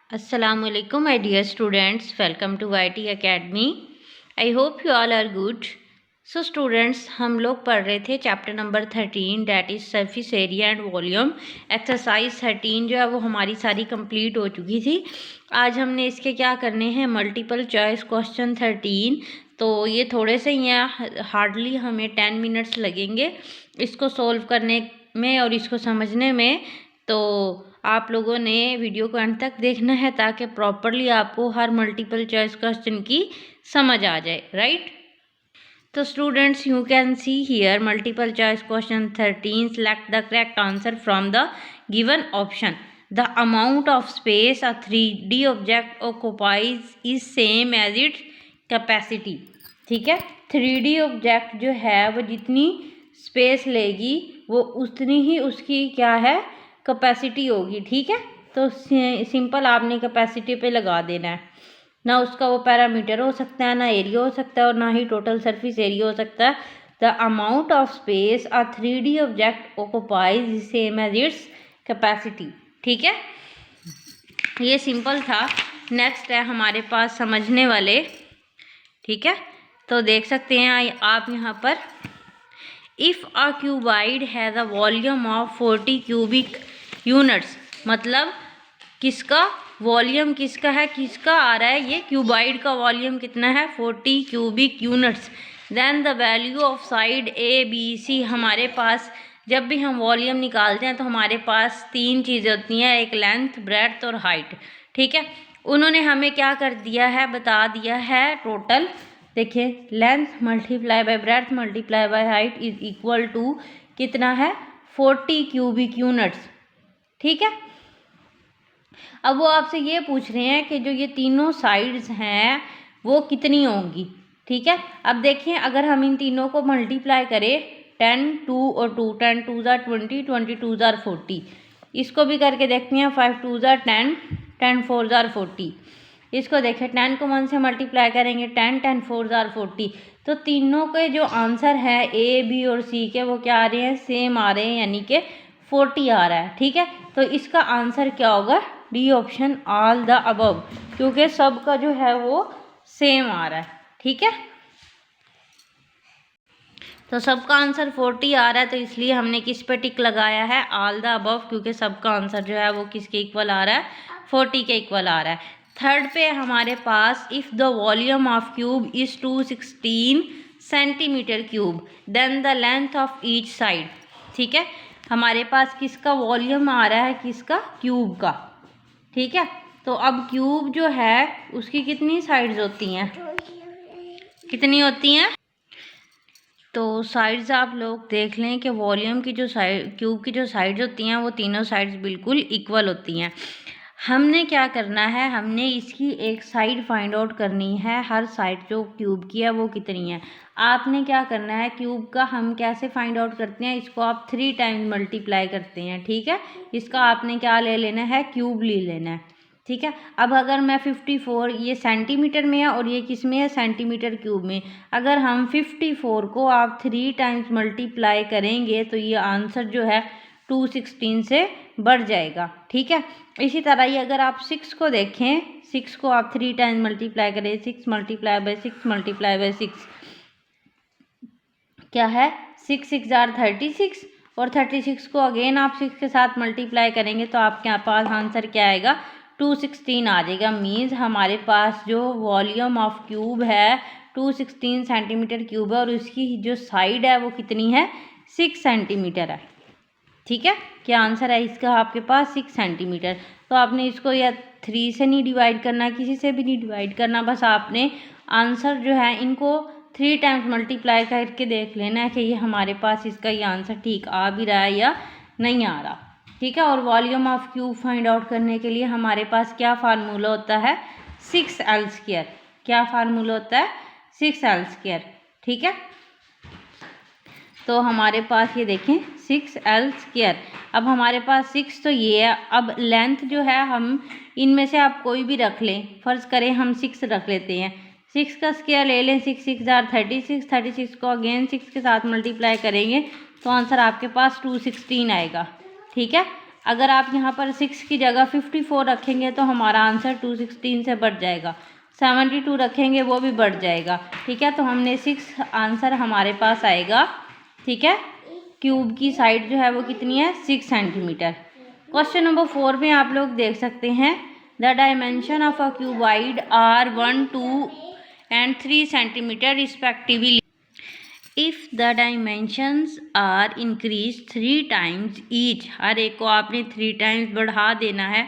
Assalamualaikum my dear students, welcome to YT Academy. I hope you all are good. So students, हम लोग पढ़ रहे थे chapter number 13 that is surface area and volume. Exercise 13 जो है वो हमारी सारी कंप्लीट हो चुकी थी। आज हमने इसके क्या करने हैं, मल्टीपल चॉइस क्वेश्चन 13। तो ये थोड़े से ही हैं, हार्डली हमें 10 मिनट्स लगेंगे इसको सॉल्व करने में और इसको समझने में। तो आप लोगों ने वीडियो को अंत तक देखना है ताकि प्रॉपरली आपको हर मल्टीपल चॉइस क्वेश्चन की समझ आ जाए, राइट। तो students, you can see here multiple choice question 13। Select the correct answer from the given option. The amount of space a 3D object occupies is same as its capacity. ठीक है, 3D object जो है वो जितनी space लेगी वो उतनी ही उसकी क्या है, कैपेसिटी होगी। ठीक है, तो सिंपल आपने कैपेसिटी पे लगा देना है। ना उसका वो पैरामीटर हो सकता है, ना एरिया हो सकता है और ना ही टोटल सरफेस एरिया हो सकता है। The amount of space a 3D object occupies is same as its capacity. ठीक है, ये सिंपल था। नेक्स्ट है हमारे पास समझने वाले। ठीक है, तो देख सकते हैं आप यहाँ पर, if a cuboid has a volume of 40 cubic units. मतलब किसका वॉल्यूम किसका है, किसका आ रहा है, ये क्यूबाइड का वॉल्यूम कितना है, 40 cubic units. Then the value of side A B C. हमारे पास जब भी हम वॉल्यूम निकालते हैं तो हमारे पास तीन चीज़ें होती हैं, एक लेंथ, ब्रेड्थ और हाइट। ठीक है, उन्होंने हमें क्या कर दिया है, बता दिया है टोटल। देखिए, length multiply by breadth multiply by height is equal to कितना है, 40 क्यूबिक यूनिट्स। ठीक है, अब वो आपसे ये पूछ रहे हैं कि जो ये तीनों साइड्स हैं वो कितनी होंगी। ठीक है, अब देखिए अगर हम इन तीनों को मल्टीप्लाई करें, 10 2 और 2, 10 2 ज़ार 20, 20 2 ज़ार 40। इसको भी करके देखते हैं, 5 2 ज़ार 10, 10 4 ज़ार 40। इसको देखें, 10 को 1 से मल्टीप्लाई करेंगे, 10 10 4 ज़ार 40। तो तीनों के जो आंसर है ए बी और सी के, वो क्या आ रहे हैं, सेम आ रहे हैं, यानी कि 40 आ रहा है। ठीक है, तो इसका आंसर क्या होगा, D option, all the above, क्योंकि सबका जो है वो सेम आ रहा है। ठीक है, तो सबका आंसर 40 आ रहा है, तो इसलिए हमने किस पे टिक लगाया है, ऑल द अबव, क्योंकि सबका आंसर जो है वो किसके इक्वल आ रहा है, 40 के इक्वल आ रहा है। थर्ड पे हमारे पास, if the volume of cube is 216 centimetre cube then the length of each side. ठीक है, हमारे पास किसका वॉल्यूम आ रहा है, किसका, क्यूब का। ठीक है, तो अब क्यूब जो है उसकी कितनी साइड्स होती हैं, कितनी होती हैं, तो साइड्स आप लोग देख लें कि वॉल्यूम की जो साइड, क्यूब की जो साइड्स होती हैं वो तीनों साइड्स बिल्कुल इक्वल होती हैं। हमने क्या करना है, हमने इसकी एक साइड फाइंड आउट करनी है, हर साइड जो क्यूब की है वो कितनी है। आपने क्या करना है, क्यूब का हम कैसे फाइंड आउट करते हैं, इसको आप 3 टाइम्स मल्टीप्लाई करते हैं। ठीक है, इसका आपने क्या ले लेना है, क्यूब ले लेना है। ठीक है, अब अगर मैं 54, ये सेंटीमीटर में है और ये किस में है, सेंटीमीटर क्यूब में। अगर हम 54 को आप 3 टाइम्स मल्टीप्लाई करेंगे तो ये आंसर जो है 216 से बढ़ जाएगा। ठीक है, इसी तरह ही अगर आप 6 को देखें, 6 को आप 3 टाइम्स मल्टीप्लाई करें, 6 मल्टीप्लाई बाय 6 मल्टीप्लाई बाय 6 क्या है, 6 6 ज़ार 36, और 36 को अगेन आप 6 के साथ मल्टीप्लाई करेंगे तो आपके पास आंसर क्या आएगा, 216 आ जाएगा। मीन्स हमारे पास जो वॉल्यूम ऑफ क्यूब है 216 सेंटीमीटर क्यूब है और उसकी जो साइड है वो कितनी है, 6 सेंटीमीटर है। ठीक है, क्या आंसर है इसका आपके पास, 6 सेंटीमीटर। तो आपने इसको या 3 से नहीं डिवाइड करना, किसी से भी नहीं डिवाइड करना, बस आपने आंसर जो है इनको 3 टाइम्स मल्टीप्लाई करके देख लेना है कि ये हमारे पास इसका ये आंसर ठीक आ भी रहा है या नहीं आ रहा। ठीक है, और volume of cube find out करने के लिए हमारे पास क्या फार्मूला होता है, 6L²। क्या फार्मूला होता है, 6L²। ठीक है, तो हमारे पास ये देखें 6L²। अब हमारे पास 6 तो ये है, अब लेंथ जो है हम इनमें से आप कोई भी रख लें, फ़र्ज़ करें हम 6 रख लेते हैं, 6 का स्क्वायर ले लें, 6 6 ज़ार 36, 36 को अगेन 6 के साथ मल्टीप्लाई करेंगे तो आंसर आपके पास 216 आएगा। ठीक है, अगर आप यहाँ पर 6 की जगह 54 रखेंगे तो हमारा आंसर 216 से बढ़ जाएगा। 72 रखेंगे वो भी बढ़ जाएगा। ठीक है, तो हमने 6 आंसर हमारे पास आएगा। ठीक है, क्यूब की साइड जो है वो कितनी है, 6 सेंटीमीटर। क्वेश्चन नंबर 4 में आप लोग देख सकते हैं, the dimension of a cuboid are 1, 2 and 3 centimetre respectively. If the dimensions are increase 3 times each, हर एक को आपने 3 टाइम्स बढ़ा देना है।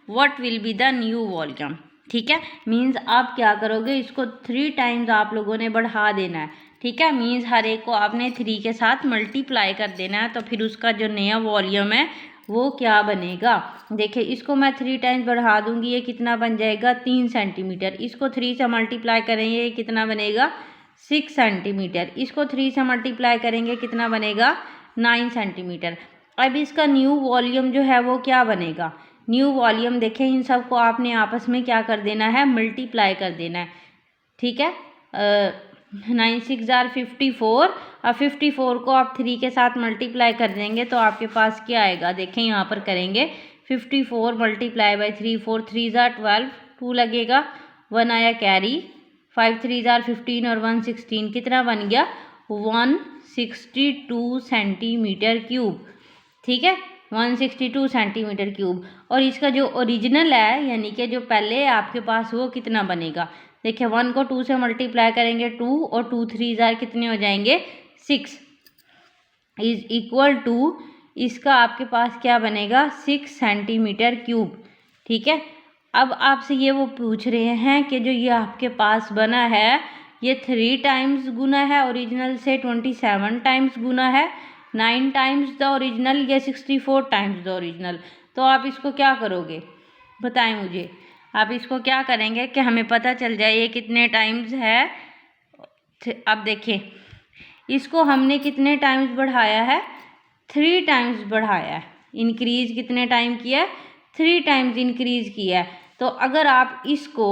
What will be the new volume. ठीक है, मीन्स आप क्या करोगे, इसको 3 टाइम्स आप लोगों ने बढ़ा देना है। ठीक है, मीन्स हर एक को आपने 3 के साथ मल्टीप्लाई कर देना है, तो फिर उसका जो नया वॉल्यूम है वो क्या बनेगा। देखिए, इसको मैं 3 टाइम्स बढ़ा दूंगी, ये कितना बन जाएगा, 3 सेंटीमीटर। इसको 3 से मल्टीप्लाई करेंगे, ये कितना बनेगा, 6 सेंटीमीटर। इसको 3 से मल्टीप्लाई करेंगे, कितना बनेगा, 9 सेंटीमीटर। अब इसका न्यू वॉल्यूम जो है वो क्या बनेगा, न्यू वॉल्यूम देखें, इन सब को आपने आपस में क्या कर देना है, मल्टीप्लाई कर देना है। ठीक है, 9 6 जार 54, और 54 को आप 3 के साथ मल्टीप्लाई कर देंगे तो आपके पास क्या आएगा, देखें यहाँ पर करेंगे, 54 मल्टीप्लाई बाई 3, 4 3 जार 12, 2 लगेगा, 1 आया कैरी, 5 3 जार 15 और 1 16, कितना बन गया, 162 सेंटीमीटर क्यूब। ठीक है, 162 सेंटीमीटर क्यूब। और इसका जो ओरिजिनल है, यानी कि जो पहले आपके पास, वो कितना बनेगा। देखिए, 1 को 2 से मल्टीप्लाई करेंगे 2, और 2 3 जार कितने हो जाएंगे, 6, इज इक्वल टू, इसका आपके पास क्या बनेगा, 6 सेंटीमीटर क्यूब। ठीक है, अब आपसे ये वो पूछ रहे हैं कि जो ये आपके पास बना है, ये 3 टाइम्स गुना है ओरिजिनल से, 27 टाइम्स गुना है, 9 टाइम्स द ओरिजिनल, या 64 टाइम्स द ओरिजिनल। तो आप इसको क्या करोगे, बताएं मुझे। आप इसको क्या करेंगे कि हमें पता चल जाए ये कितने टाइम्स है। अब देखिए, इसको हमने कितने टाइम्स बढ़ाया है, 3 टाइम्स बढ़ाया है। इंक्रीज कितने टाइम किया है, 3 टाइम्स इंक्रीज किया है। तो अगर आप इसको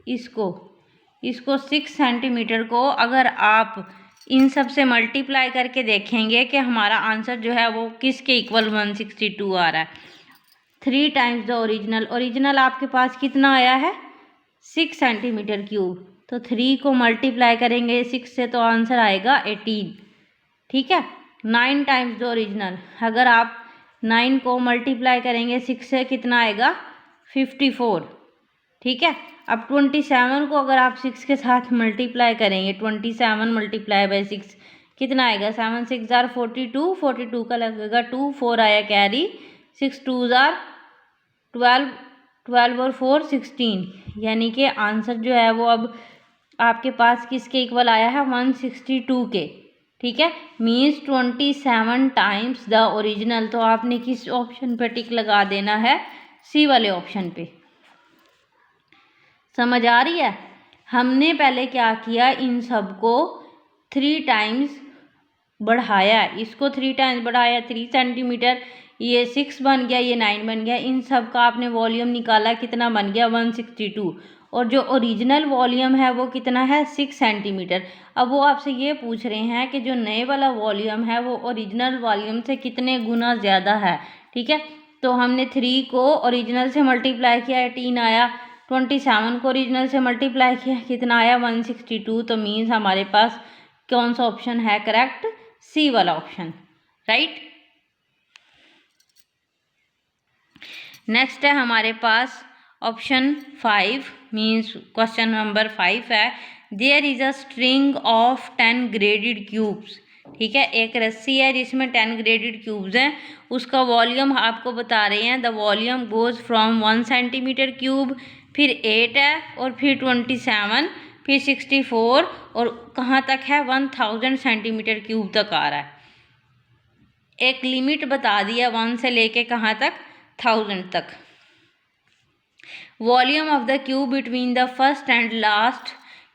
6 सेंटीमीटर को अगर आप इन सब से मल्टीप्लाई करके देखेंगे कि हमारा आंसर जो है वो किसके इक्वल 162 आ रहा है। 3 टाइम्स द ओरिजिनल आपके पास कितना आया है, 6 सेंटीमीटर क्यूब। तो 3 को मल्टीप्लाई करेंगे 6 से तो आंसर आएगा 18। ठीक है, 9 टाइम्स द ओरिजिनल, अगर आप 9 को मल्टीप्लाई करेंगे 6 से, कितना आएगा, 54। ठीक है, अब 27 को अगर आप 6 के साथ मल्टीप्लाई करेंगे, 27 मल्टीप्लाई बाई 6 कितना आएगा, 7 6 जार 42, 42 का लगेगा 2, 4 आया कैरी, 6 2 जार 12, 12 और 4 16, यानी कि आंसर जो है वो अब आपके पास किसके इक्वल आया है, 162 के। ठीक है, मीन्स 27 टाइम्स द ओरिजिनल। तो आपने किस ऑप्शन पे टिक लगा देना है, सी वाले ऑप्शन पे। समझ आ रही है। हमने पहले क्या किया, इन सबको 3 टाइम्स बढ़ाया, इसको 3 टाइम्स बढ़ाया, 3 सेंटीमीटर, ये 6 बन गया, ये 9 बन गया। इन सब का आपने वॉल्यूम निकाला, कितना बन गया, 162। और जो ओरिजिनल वॉल्यूम है वो कितना है, 6 सेंटीमीटर। अब वो आपसे ये पूछ रहे हैं कि जो नए वाला वॉल्यूम है वो ओरिजिनल वॉल्यूम से कितने गुना ज़्यादा है। ठीक है, तो हमने 3 को ओरिजिनल से मल्टीप्लाई किया, 18 आया, 27 को ओरिजिनल से मल्टीप्लाई किया, कितना आया, 162। तो मीन्स हमारे पास कौन सा ऑप्शन है करेक्ट, सी वाला ऑप्शन, राइट। नेक्स्ट है हमारे पास ऑप्शन 5, मीन्स क्वेश्चन नंबर 5 है, there is a string of 10 graded cubes. ठीक है, एक रस्सी है जिसमें 10 ग्रेडेड क्यूब्स हैं, उसका वॉल्यूम आपको बता रहे हैं, the volume goes from 1 centimetre cube, फिर 8 है, और फिर 27, फिर 64, और कहाँ तक है, 1000 सेंटीमीटर क्यूब तक आ रहा है। एक लिमिट बता दिया 1 से लेके कहाँ तक, 1000 तक। Volume of the cube between the first and last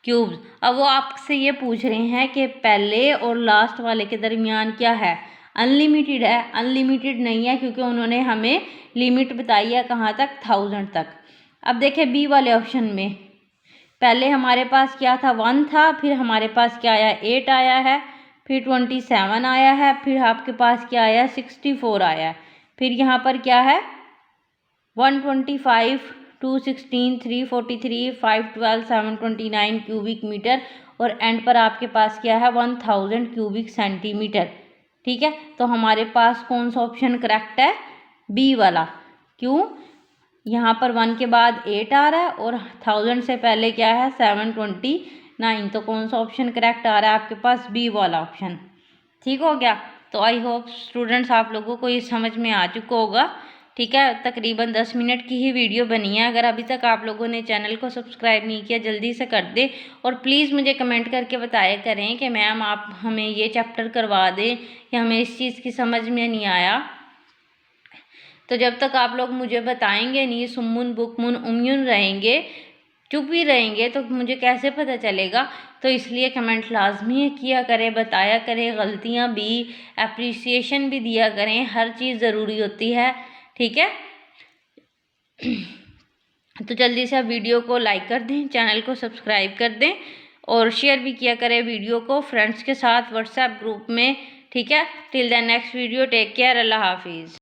cubes. अब वो आपसे ये पूछ रहे हैं कि पहले और लास्ट वाले के दरमियान क्या है, अनलिमिटेड है, अनलिमिटेड नहीं है, क्योंकि उन्होंने हमें लिमिट बताई है कहाँ तक, 1000 तक। अब देखें बी वाले ऑप्शन में, पहले हमारे पास क्या था, 1 था, फिर हमारे पास क्या आया, 8 आया है, फिर 27 आया है, फिर आपके पास क्या आया, 64 आया है। फिर यहाँ पर क्या है 125, 216, 343, 512, 729 क्यूबिक मीटर और एंड पर आपके पास क्या है 1000 क्यूबिक सेंटीमीटर। ठीक है, तो हमारे पास कौन सा ऑप्शन करेक्ट है? बी वाला। क्यों? यहाँ पर 1 के बाद 8 आ रहा है और 1000 से पहले क्या है 729, तो कौन सा ऑप्शन करेक्ट आ रहा है आपके पास? बी वाला ऑप्शन। ठीक हो गया। तो आई होप स्टूडेंट्स आप लोगों को ये समझ में आ चुका होगा। ठीक है, तकरीबन 10 मिनट की ही वीडियो बनी है। अगर अभी तक आप लोगों ने चैनल को सब्सक्राइब नहीं किया जल्दी से कर दें और प्लीज़ मुझे कमेंट करके बताया करें कि मैम आप हमें ये चैप्टर करवा दें या हमें इस चीज़ की समझ में नहीं आया। तो जब तक आप लोग मुझे बताएंगे नहीं, सुम्मुन बुकमुन उम्युन रहेंगे, चुप ही रहेंगे, तो मुझे कैसे पता चलेगा? तो इसलिए कमेंट लाजमी किया करें, बताया करें, गलतियाँ भी, अप्रिसिएशन भी दिया करें, हर चीज़ ज़रूरी होती है। ठीक है, तो जल्दी से आप वीडियो को लाइक कर दें, चैनल को सब्सक्राइब कर दें और शेयर भी किया करें वीडियो को फ्रेंड्स के साथ व्हाट्सएप ग्रुप में। ठीक है, till the next video, take care, अल्लाह हाफिज़।